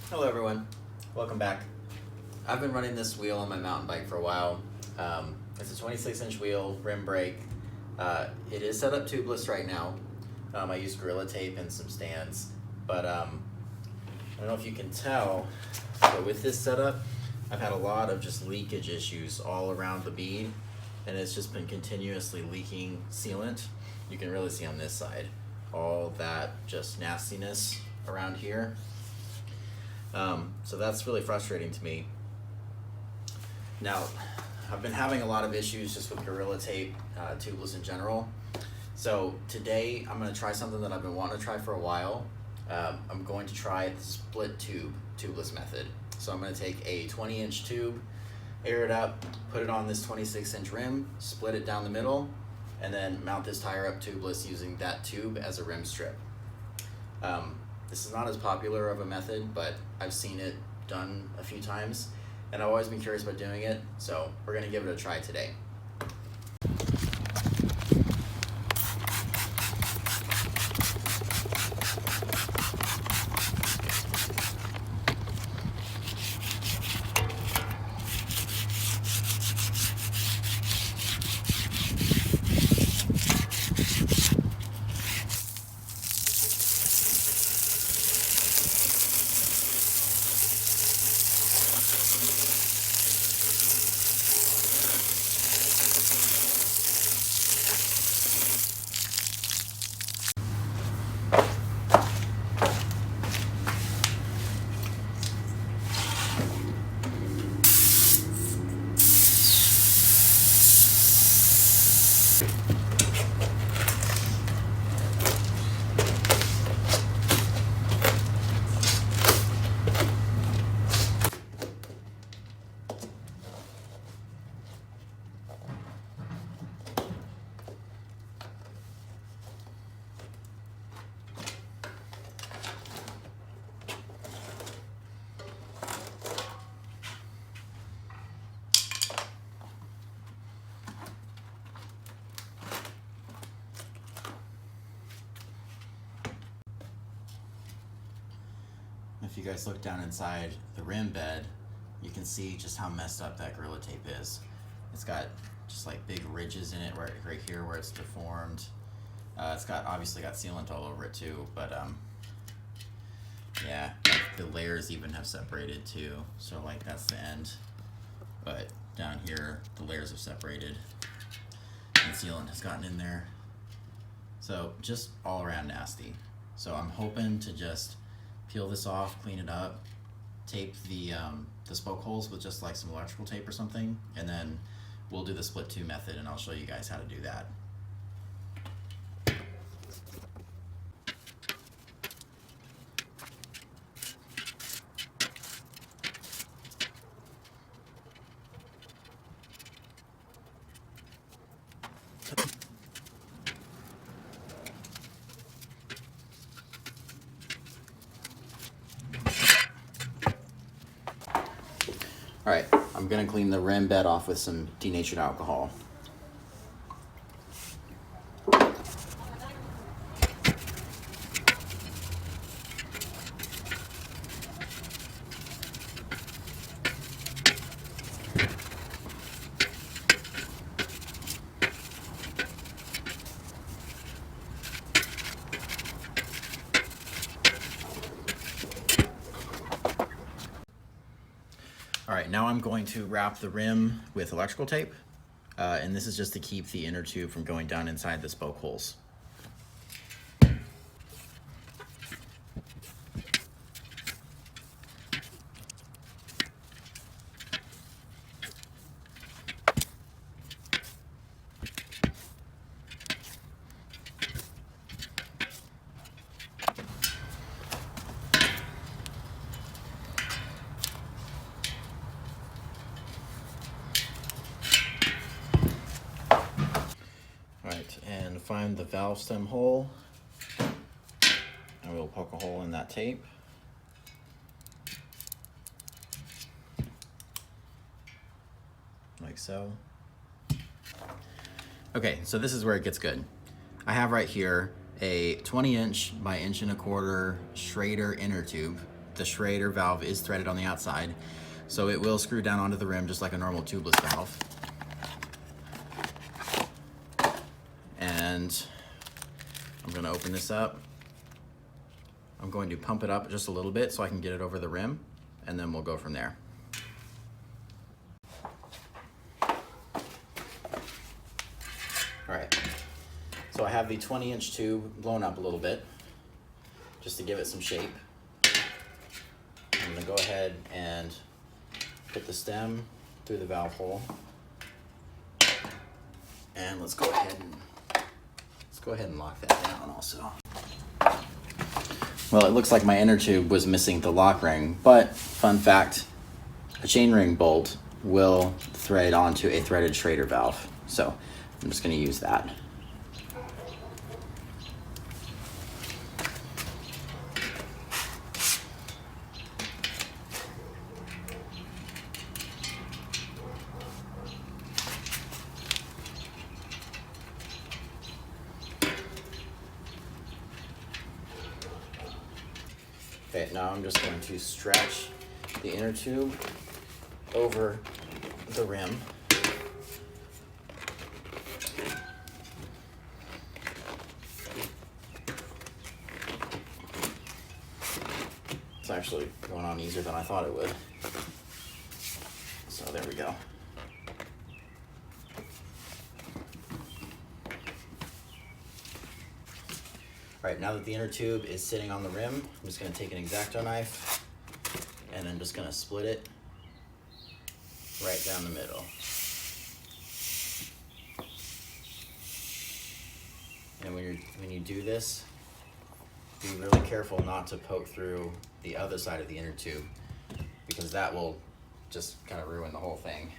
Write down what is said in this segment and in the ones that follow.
Hello everyone, welcome back. I've been running this wheel on my mountain bike for a while. It's a 26-inch wheel, rim brake. It is set up tubeless right now. I use Gorilla Tape and some stands, but I don't know if you can tell, but with this setup, I've had a lot of just leakage issues all around the bead, and it's just been continuously leaking sealant. You can really see on this side, all that just nastiness around here. So that's really frustrating to me. Now, I've been having a lot of issues just with Gorilla Tape, tubeless in general. So today I'm going to try something that I've been wanting to try for a while. I'm going to try the split tube tubeless method. So I'm going to take a 20-inch tube, air it up, put it on this 26-inch rim, split it down the middle, and then mount this tire up tubeless using that tube as a rim strip. This is not as popular of a method, but I've seen it done a few times, and I've always been curious about doing it, so we're going to give it a try today. If you guys look down inside the rim bed, you can see just how messed up that Gorilla Tape is. It's got just like big ridges in it right here where it's deformed. It's obviously got sealant all over it too, but yeah, the layers even have separated too. So like that's the end, but down here the layers have separated and sealant has gotten in there. So just all around nasty. So I'm hoping to just peel this off, clean it up, tape the spoke holes with just like some electrical tape or something, and then we'll do the split tube method and I'll show you guys how to do that. All right, I'm gonna clean the rim bed off with some denatured alcohol. All right, now I'm going to wrap the rim with electrical tape, and this is just to keep the inner tube from going down inside the spoke holes. And find the valve stem hole, and we'll poke a hole in that tape. Like so. Okay, so this is where it gets good. I have right here a 20-inch by 1.25" Schrader inner tube, the Schrader valve is threaded on the outside, so it will screw down onto the rim just like a normal tubeless valve. And I'm gonna open this up. I'm going to pump it up just a little bit so I can get it over the rim, and then we'll go from there. All right, so I have the 20-inch tube blown up a little bit, just to give it some shape. I'm gonna go ahead and put the stem through the valve hole. And let's go ahead and lock that down also. Well, it looks like my inner tube was missing the lock ring, but fun fact, a chainring bolt will thread onto a threaded Schrader valve. So I'm just gonna use that. Okay, now I'm just going to stretch the inner tube over the rim. It's actually going on easier than I thought it would. So there we go. All right, now that the inner tube is sitting on the rim, I'm just gonna take an X-Acto knife and I'm just gonna split it right down the middle. And when you do this, be really careful not to poke through the other side of the inner tube, because that will just kind of ruin the whole thing.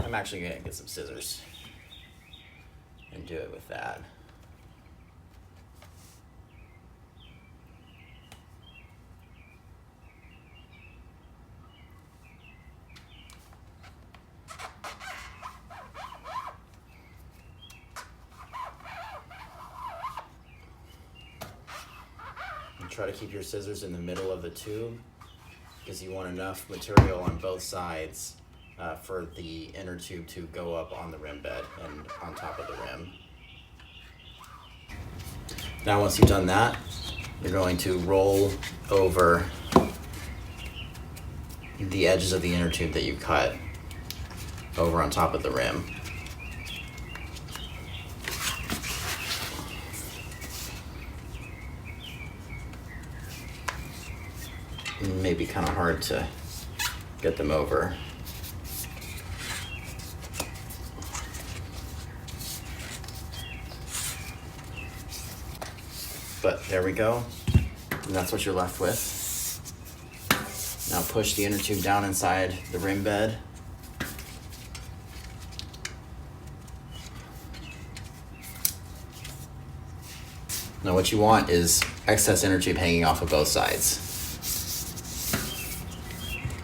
I'm actually gonna get some scissors and do it with that. And try to keep your scissors in the middle of the tube, because you want enough material on both sides for the inner tube to go up on the rim bed and on top of the rim. Now once you've done that, you're going to roll over the edges of the inner tube that you cut over on top of the rim. It may be kind of hard to get them over. But there we go, and that's what you're left with. Now push the inner tube down inside the rim bed. Now what you want is excess inner tube hanging off of both sides.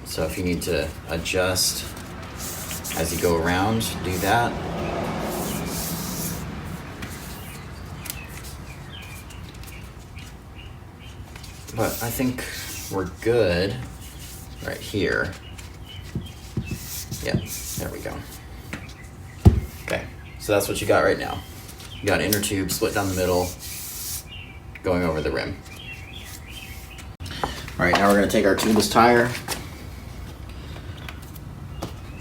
So if you need to adjust as you go around, do that. But I think we're good right here. Yeah, there we go. Okay, so that's what you got right now. You got an inner tube split down the middle, going over the rim. All right, now we're gonna take our tubeless tire.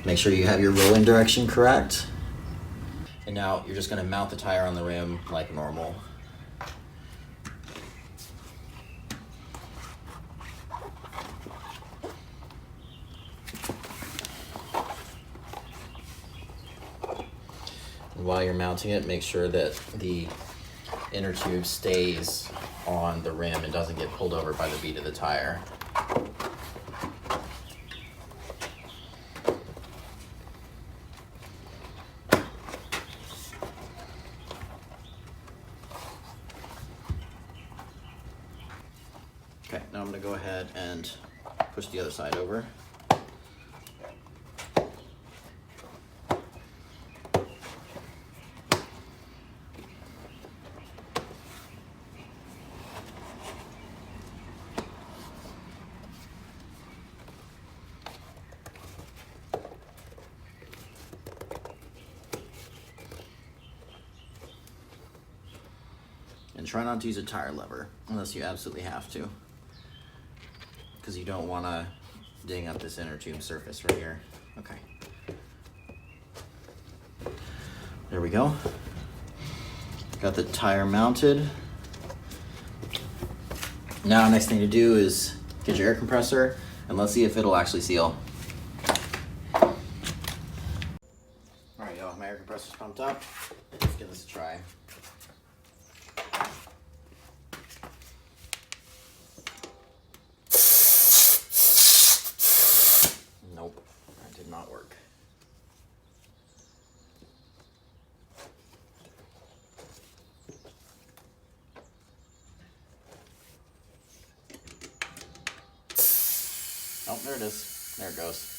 Make sure you have your rolling direction correct. And now you're just gonna mount the tire on the rim like normal. While you're mounting it, make sure that the inner tube stays on the rim and doesn't get pulled over by the bead of the tire. Okay, now I'm going to go ahead and push the other side over. try not to use a tire lever unless you absolutely have to, because you don't want to ding up this inner tube surface right here. Okay. There we go. Got the tire mounted. Now, next thing to do is get your air compressor and let's see if it'll actually seal. All right, y'all, my air compressor's pumped up. Let's give this a try. Nope, that did not work. Oh, there it is. There it goes.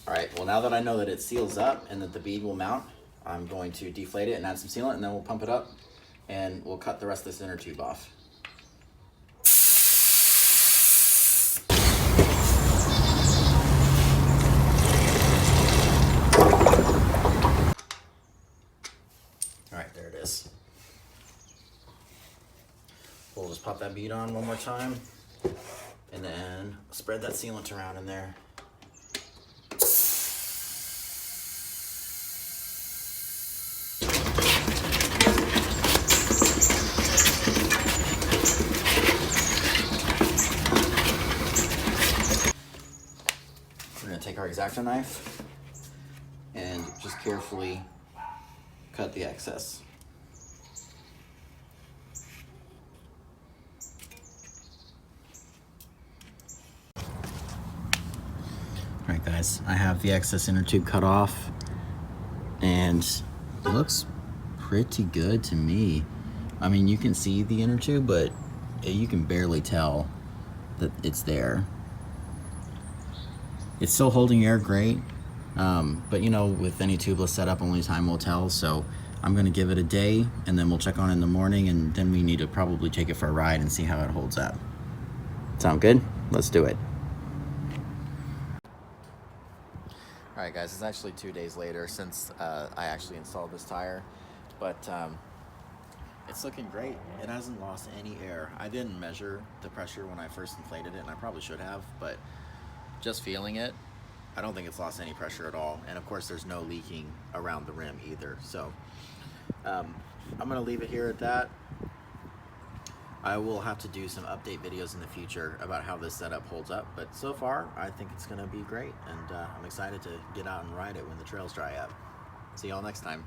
Alright, well, now that I know that it seals up and that the bead will mount, I'm going to deflate it and add some sealant, and then we'll pump it up and we'll cut the rest of this inner tube off. Alright, there it is. We'll just pop that bead on one more time and then spread that sealant around in there. We're going to take our X-Acto knife and just carefully cut the excess. Alright guys, I have the excess inner tube cut off and it looks pretty good to me. I mean, you can see the inner tube, but you can barely tell that it's there. It's still holding air great, but you know, with any tubeless setup, only time will tell. So I'm gonna give it a day and then we'll check on it in the morning, and then we need to probably take it for a ride and see how it holds up. Sound good? Let's do it. All right guys, it's actually 2 days later since I actually installed this tire, but it's looking great. It hasn't lost any air. I didn't measure the pressure when I first inflated it, and I probably should have, but just feeling it, I don't think it's lost any pressure at all. And of course there's no leaking around the rim either. So I'm gonna leave it here at that. I will have to do some update videos in the future about how this setup holds up, but so far I think it's gonna be great, and I'm excited to get out and ride it when the trails dry up. See y'all next time.